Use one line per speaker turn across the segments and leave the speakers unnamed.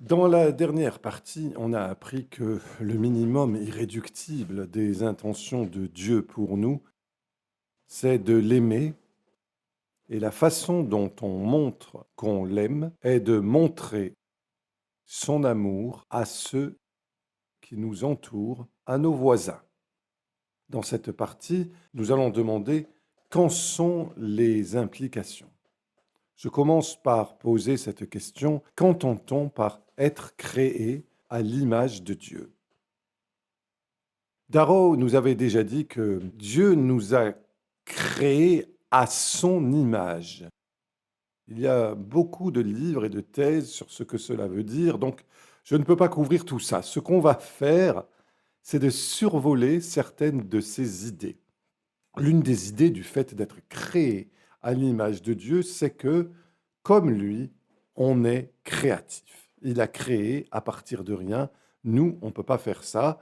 Dans la dernière partie, on a appris que le minimum irréductible des intentions de Dieu pour nous, c'est de l'aimer, et la façon dont on montre qu'on l'aime est de montrer son amour à ceux qui nous entourent, à nos voisins. Dans cette partie, nous allons demander qu'en sont les implications. Je commence par poser cette question: qu'entend-on par être créé à l'image de Dieu? Darrow nous avait déjà dit que Dieu nous a créés à son image. Il y a beaucoup de livres et de thèses sur ce que cela veut dire, donc je ne peux pas couvrir tout ça. Ce qu'on va faire, c'est de survoler certaines de ces idées. L'une des idées du fait d'être créé à l'image de Dieu, c'est que, comme lui, on est créatif. Il a créé à partir de rien. Nous, on ne peut pas faire ça.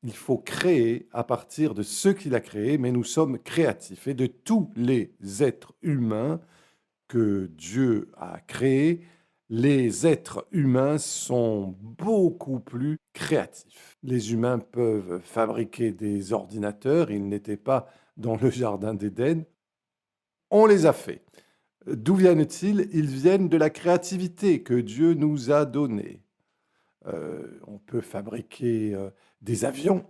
Il faut créer à partir de ce qu'il a créé, mais nous sommes créatifs. Et de tous les êtres humains que Dieu a créés, les êtres humains sont beaucoup plus créatifs. Les humains peuvent fabriquer des ordinateurs, ils n'étaient pas dans le jardin d'Éden, on les a faits. D'où viennent-ils? Ils viennent de la créativité que Dieu nous a donnée. On peut fabriquer des avions.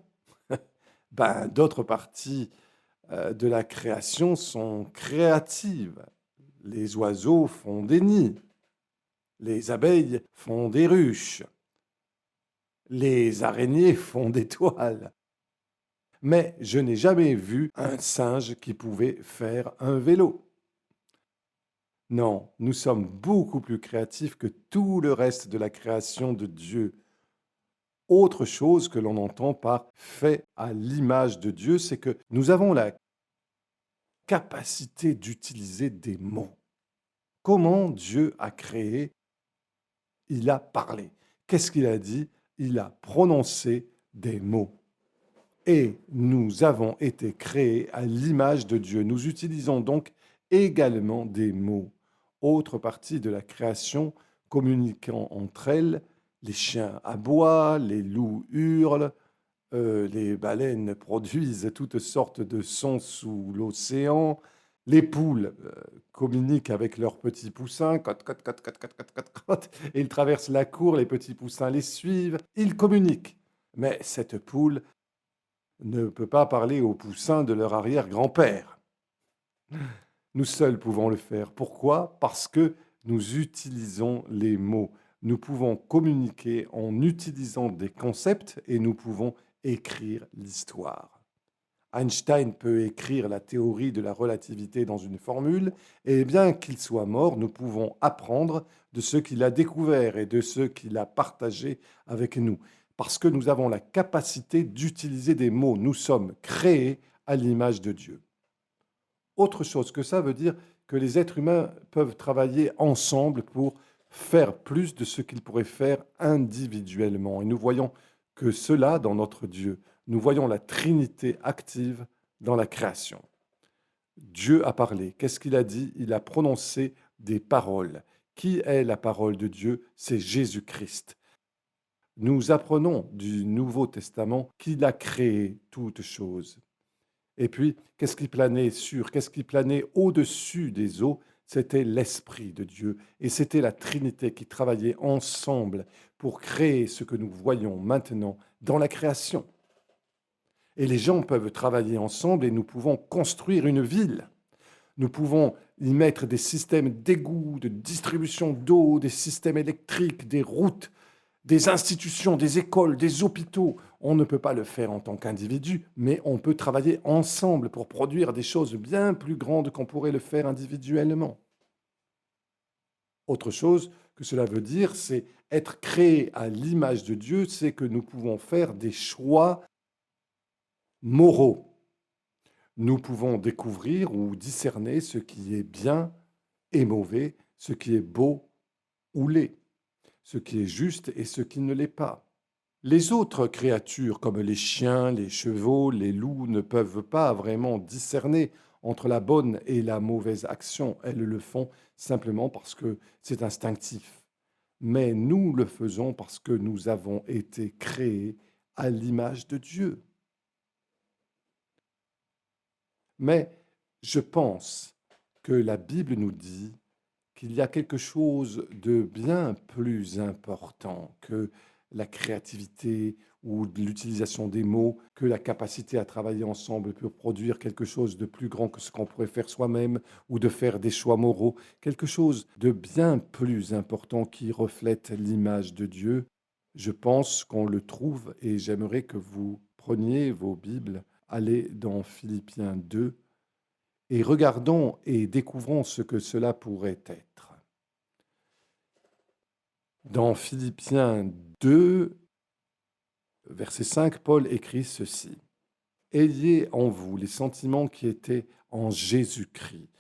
D'autres parties de la création sont créatives. Les oiseaux font des nids, les abeilles font des ruches, les araignées font des toiles. Mais je n'ai jamais vu un singe qui pouvait faire un vélo. Non, nous sommes beaucoup plus créatifs que tout le reste de la création de Dieu. Autre chose que l'on entend par fait à l'image de Dieu, c'est que nous avons la capacité d'utiliser des mots. Comment Dieu a créé? Il a parlé. Qu'est-ce qu'il a dit? Il a prononcé des mots. Et nous avons été créés à l'image de Dieu. Nous utilisons donc également des mots. Autre partie de la création, communiquant entre elles, les chiens aboient, les loups hurlent, les baleines produisent toutes sortes de sons sous l'océan, les poules communiquent avec leurs petits poussins, cote, cote, cote, cote, cote, cote, cote, cote, et ils traversent la cour, les petits poussins les suivent, ils communiquent. Mais cette poule ne peut pas parler aux poussins de leur arrière-grand-père. Nous seuls pouvons le faire. Pourquoi? Parce que nous utilisons les mots. Nous pouvons communiquer en utilisant des concepts et nous pouvons écrire l'histoire. Einstein peut écrire la théorie de la relativité dans une formule, et bien qu'il soit mort, nous pouvons apprendre de ce qu'il a découvert et de ce qu'il a partagé avec nous, parce que nous avons la capacité d'utiliser des mots. Nous sommes créés à l'image de Dieu. Autre chose que ça veut dire que les êtres humains peuvent travailler ensemble pour faire plus de ce qu'ils pourraient faire individuellement. Et nous voyons que cela dans notre Dieu. Nous voyons la Trinité active dans la création. Dieu a parlé. Qu'est-ce qu'il a dit? Il a prononcé des paroles. Qui est la parole de Dieu? C'est Jésus-Christ. Nous apprenons du Nouveau Testament qu'il a créé toutes choses. Et puis, qu'est-ce qui planait au-dessus des eaux? C'était l'Esprit de Dieu. Et c'était la Trinité qui travaillait ensemble pour créer ce que nous voyons maintenant dans la création. Et les gens peuvent travailler ensemble et nous pouvons construire une ville. Nous pouvons y mettre des systèmes d'égouts, de distribution d'eau, des systèmes électriques, des routes, des institutions, des écoles, des hôpitaux. On ne peut pas le faire en tant qu'individu, mais on peut travailler ensemble pour produire des choses bien plus grandes qu'on pourrait le faire individuellement. Autre chose que cela veut dire, c'est être créé à l'image de Dieu, c'est que nous pouvons faire des choix moraux. Nous pouvons découvrir ou discerner ce qui est bien et mauvais, ce qui est beau ou laid, ce qui est juste et ce qui ne l'est pas. Les autres créatures, comme les chiens, les chevaux, les loups, ne peuvent pas vraiment discerner entre la bonne et la mauvaise action. Elles le font simplement parce que c'est instinctif. mais nous le faisons parce que nous avons été créés à l'image de Dieu. Mais je pense que la Bible nous dit qu'il y a quelque chose de bien plus important que la créativité ou de l'utilisation des mots, que la capacité à travailler ensemble pour produire quelque chose de plus grand que ce qu'on pourrait faire soi-même ou de faire des choix moraux, quelque chose de bien plus important qui reflète l'image de Dieu. Je pense qu'on le trouve et j'aimerais que vous preniez vos Bibles, allez dans Philippiens 2 et regardons et découvrons ce que cela pourrait être. Dans Philippiens 2, verset 5, Paul écrit ceci. Ayez en vous les sentiments qui étaient en Jésus-Christ,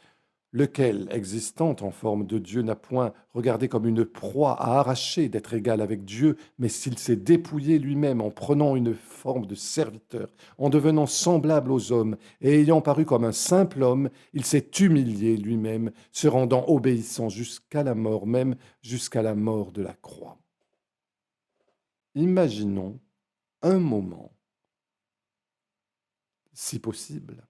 lequel, existant en forme de Dieu, n'a point regardé comme une proie à arracher d'être égal avec Dieu, mais s'il s'est dépouillé lui-même en prenant une forme de serviteur, en devenant semblable aux hommes, et ayant paru comme un simple homme, il s'est humilié lui-même, se rendant obéissant jusqu'à la mort, même jusqu'à la mort de la croix. Imaginons un moment, si possible.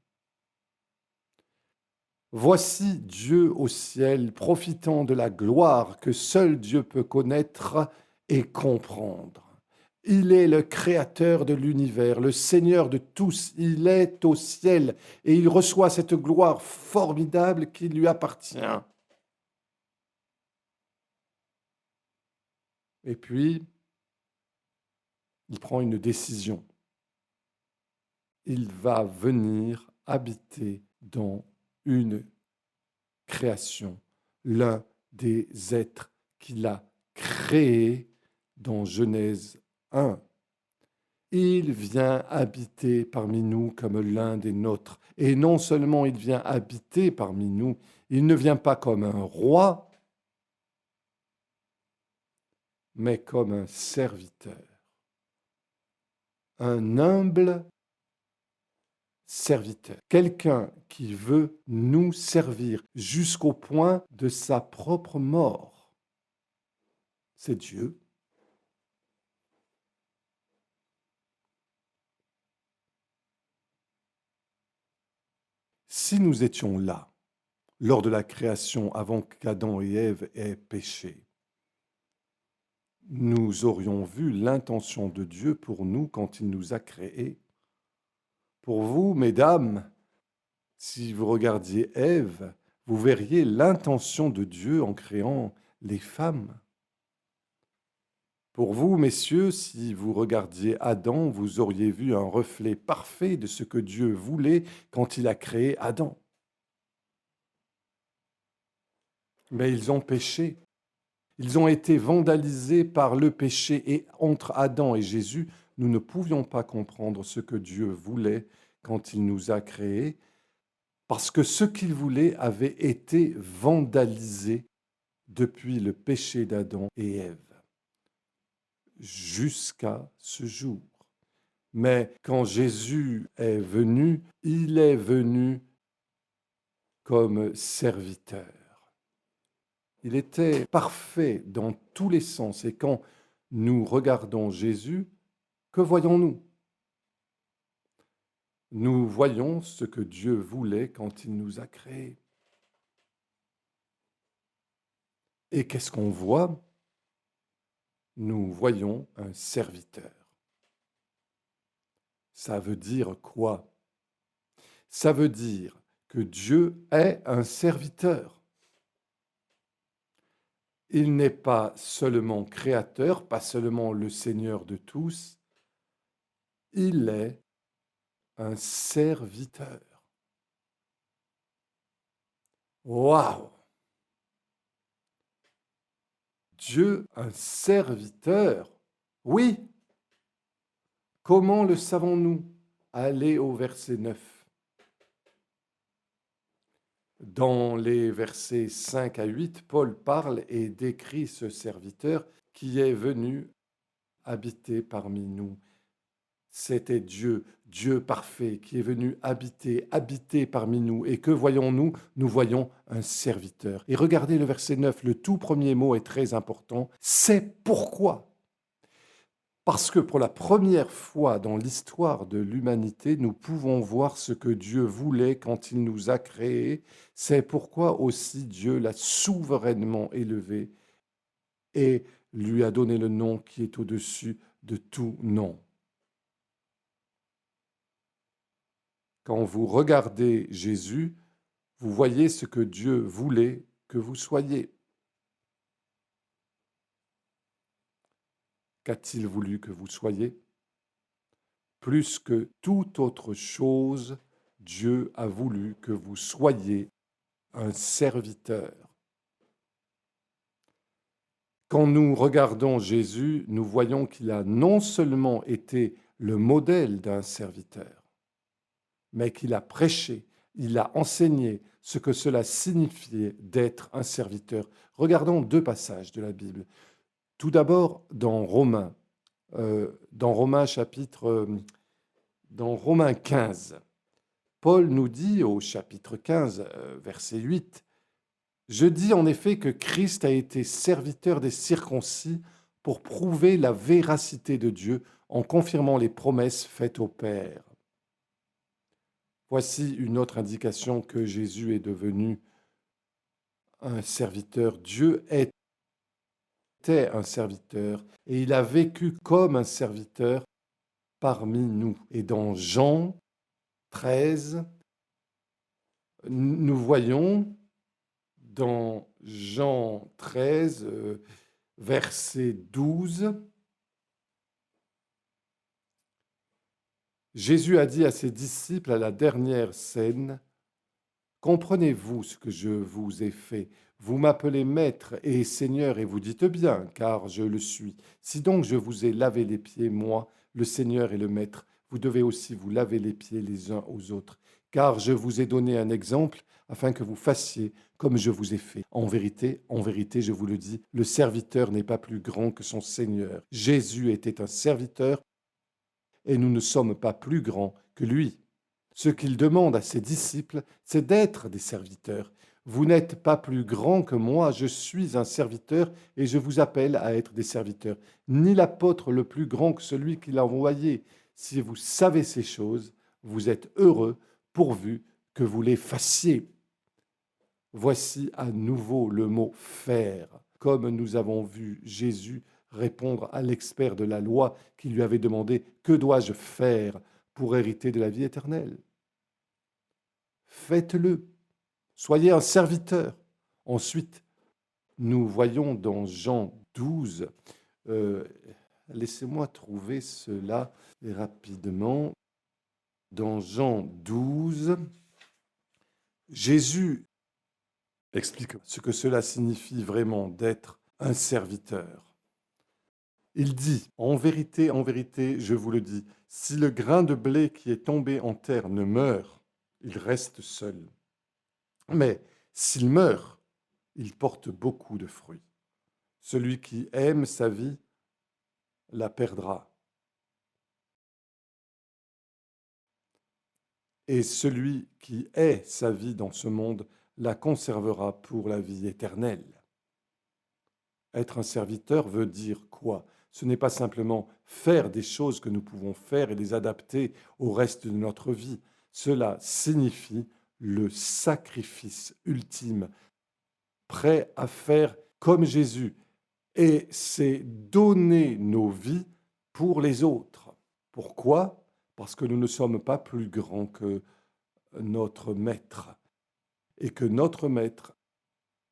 Voici Dieu au ciel, profitant de la gloire que seul Dieu peut connaître et comprendre. Il est le créateur de l'univers, le Seigneur de tous. Il est au ciel et il reçoit cette gloire formidable qui lui appartient. Et puis, il prend une décision. Il va venir habiter dans une création, l'un des êtres qu'il a créés dans Genèse 1. Il vient habiter parmi nous comme l'un des nôtres. Et non seulement il vient habiter parmi nous, il ne vient pas comme un roi, mais comme un serviteur. Un humble serviteur. Quelqu'un qui veut nous servir jusqu'au point de sa propre mort. C'est Dieu. Si nous étions là, lors de la création, avant qu'Adam et Ève aient péché, nous aurions vu l'intention de Dieu pour nous quand il nous a créés. Pour vous, mesdames, si vous regardiez Ève, vous verriez l'intention de Dieu en créant les femmes. Pour vous, messieurs, si vous regardiez Adam, vous auriez vu un reflet parfait de ce que Dieu voulait quand il a créé Adam. Mais ils ont péché. Ils ont été vandalisés par le péché et entre Adam et Jésus, nous ne pouvions pas comprendre ce que Dieu voulait quand il nous a créés, parce que ce qu'il voulait avait été vandalisé depuis le péché d'Adam et Ève jusqu'à ce jour. Mais quand Jésus est venu, il est venu comme serviteur. Il était parfait dans tous les sens. Et quand nous regardons Jésus, que voyons-nous? Nous voyons ce que Dieu voulait quand il nous a créés. Et qu'est-ce qu'on voit? Nous voyons un serviteur. Ça veut dire quoi? Ça veut dire que Dieu est un serviteur. Il n'est pas seulement créateur, pas seulement le Seigneur de tous, il est un serviteur. Waouh! Dieu, un serviteur? Oui. Comment le savons-nous? Allez au verset 9. Dans les versets 5 à 8, Paul parle et décrit ce serviteur qui est venu habiter parmi nous. C'était Dieu, Dieu parfait, qui est venu habiter parmi nous. Et que voyons-nous? Nous voyons un serviteur. Et regardez le verset 9, le tout premier mot est très important. C'est pourquoi. Parce que pour la première fois dans l'histoire de l'humanité, nous pouvons voir ce que Dieu voulait quand il nous a créés. C'est pourquoi aussi Dieu l'a souverainement élevé et lui a donné le nom qui est au-dessus de tout nom. Quand vous regardez Jésus, vous voyez ce que Dieu voulait que vous soyez. Qu'a-t-il voulu que vous soyez? Plus que toute autre chose, Dieu a voulu que vous soyez un serviteur. Quand nous regardons Jésus, nous voyons qu'il a non seulement été le modèle d'un serviteur, mais qu'il a prêché, il a enseigné ce que cela signifiait d'être un serviteur. Regardons deux passages de la Bible. Tout d'abord dans Romains, dans Romains 15. Paul nous dit au chapitre 15, verset 8, « Je dis en effet que Christ a été serviteur des circoncis pour prouver la véracité de Dieu en confirmant les promesses faites au Père. » Voici une autre indication que Jésus est devenu un serviteur. Dieu était un serviteur et il a vécu comme un serviteur parmi nous. Et dans Jean 13, nous voyons dans Jean 13, verset 12, Jésus a dit à ses disciples à la dernière scène, « Comprenez-vous ce que je vous ai fait? Vous m'appelez Maître et Seigneur et vous dites bien, car je le suis. Si donc je vous ai lavé les pieds, moi, le Seigneur et le Maître, vous devez aussi vous laver les pieds les uns aux autres, car je vous ai donné un exemple afin que vous fassiez comme je vous ai fait. En vérité, je vous le dis, le serviteur n'est pas plus grand que son Seigneur. Jésus était un serviteur et nous ne sommes pas plus grands que lui. Ce qu'il demande à ses disciples, c'est d'être des serviteurs. Vous n'êtes pas plus grands que moi, je suis un serviteur et je vous appelle à être des serviteurs. Ni l'apôtre le plus grand que celui qui l'a envoyé. Si vous savez ces choses, vous êtes heureux pourvu que vous les fassiez. Voici à nouveau le mot faire, comme nous avons vu Jésus répondre à l'expert de la loi qui lui avait demandé « Que dois-je faire pour hériter de la vie éternelle ?» Faites-le, soyez un serviteur. Ensuite, nous voyons dans Jean 12, laissez-moi trouver cela rapidement. Dans Jean 12, Jésus explique ce que cela signifie vraiment d'être un serviteur. Il dit, en vérité, je vous le dis, si le grain de blé qui est tombé en terre ne meurt, il reste seul. Mais s'il meurt, il porte beaucoup de fruits. Celui qui aime sa vie la perdra. Et celui qui hait sa vie dans ce monde la conservera pour la vie éternelle. Être un serviteur veut dire quoi? Ce n'est pas simplement faire des choses que nous pouvons faire et les adapter au reste de notre vie. Cela signifie le sacrifice ultime, prêt à faire comme Jésus. Et c'est donner nos vies pour les autres. Pourquoi? Parce que nous ne sommes pas plus grands que notre maître et que notre maître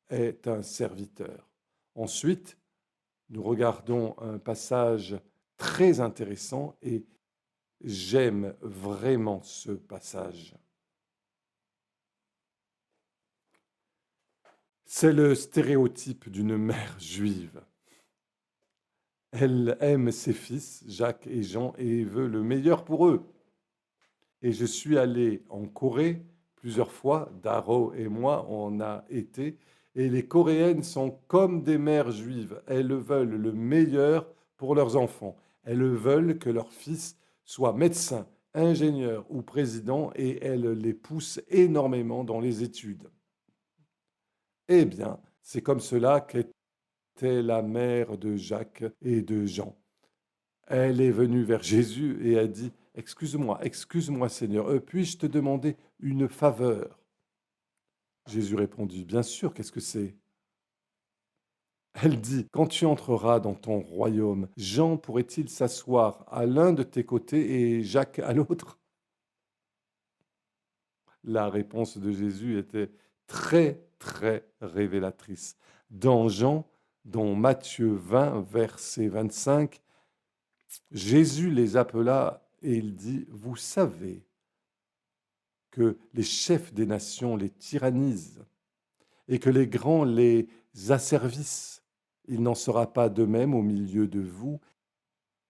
est un serviteur. Ensuite, nous regardons un passage très intéressant et j'aime vraiment ce passage. C'est le stéréotype d'une mère juive. Elle aime ses fils, Jacques et Jean, et veut le meilleur pour eux. Et je suis allé en Corée plusieurs fois, Daro et moi, on a été, et les Coréennes sont comme des mères juives. Elles veulent le meilleur pour leurs enfants. Elles veulent que leurs fils soient médecins, ingénieurs ou présidents, et elle les pousse énormément dans les études. Eh bien, c'est comme cela qu'était la mère de Jacques et de Jean. Elle est venue vers Jésus et a dit, excuse-moi Seigneur, puis-je te demander une faveur? Jésus répondit, bien sûr, qu'est-ce que c'est? Elle dit, quand tu entreras dans ton royaume, Jean pourrait-il s'asseoir à l'un de tes côtés et Jacques à l'autre? La réponse de Jésus était très, très révélatrice. Dans Jean, dans Matthieu 20, verset 25, Jésus les appela et il dit, vous savez que les chefs des nations les tyrannisent et que les grands les asservissent. Il n'en sera pas de même au milieu de vous,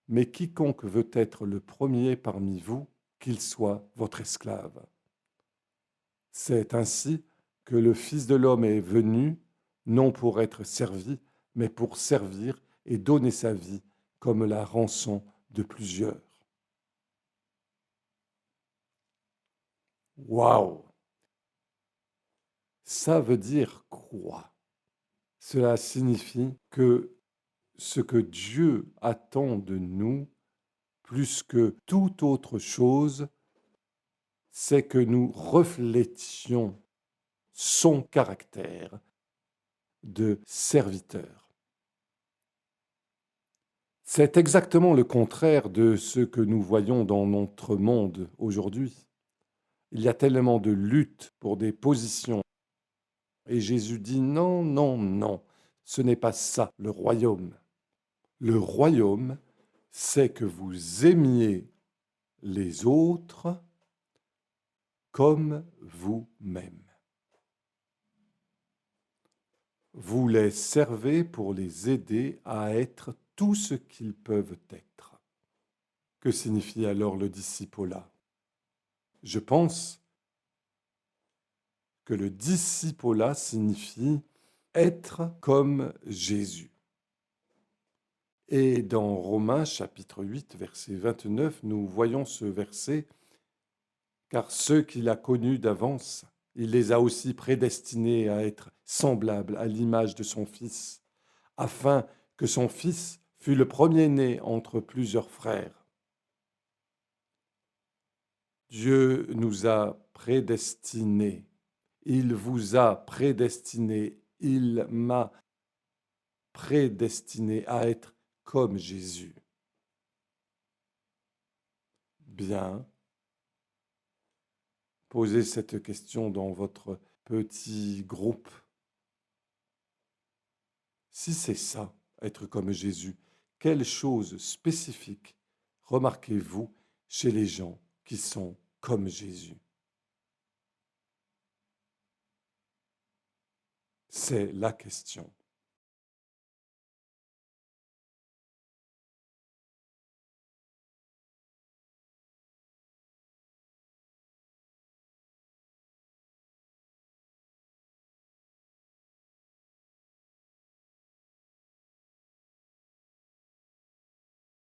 mais quiconque veut être le premier parmi vous, qu'il soit votre esclave. C'est ainsi que le Fils de l'homme est venu, non pour être servi, mais pour servir et donner sa vie comme la rançon de plusieurs. Waouh! Ça veut dire quoi? Cela signifie que ce que Dieu attend de nous, plus que toute autre chose, c'est que nous reflétions son caractère de serviteur. C'est exactement le contraire de ce que nous voyons dans notre monde aujourd'hui. Il y a tellement de luttes pour des positions. Et Jésus dit non, non, non, ce n'est pas ça le royaume. Le royaume, c'est que vous aimiez les autres comme vous-même. Vous les servez pour les aider à être tout ce qu'ils peuvent être. Que signifie alors le discipolat? Je pense que le discipolat signifie être comme Jésus. Et dans Romains chapitre 8, verset 29, nous voyons ce verset, car ceux qu'il a connus d'avance, il les a aussi prédestinés à être semblables à l'image de son Fils, afin que son Fils fût le premier-né entre plusieurs frères. Dieu nous a prédestinés. Il vous a prédestiné. Il m'a prédestiné à être comme Jésus. Bien, posez cette question dans votre petit groupe. Si c'est ça, être comme Jésus, quelle chose spécifique remarquez-vous chez les gens qui sont comme Jésus? C'est la question.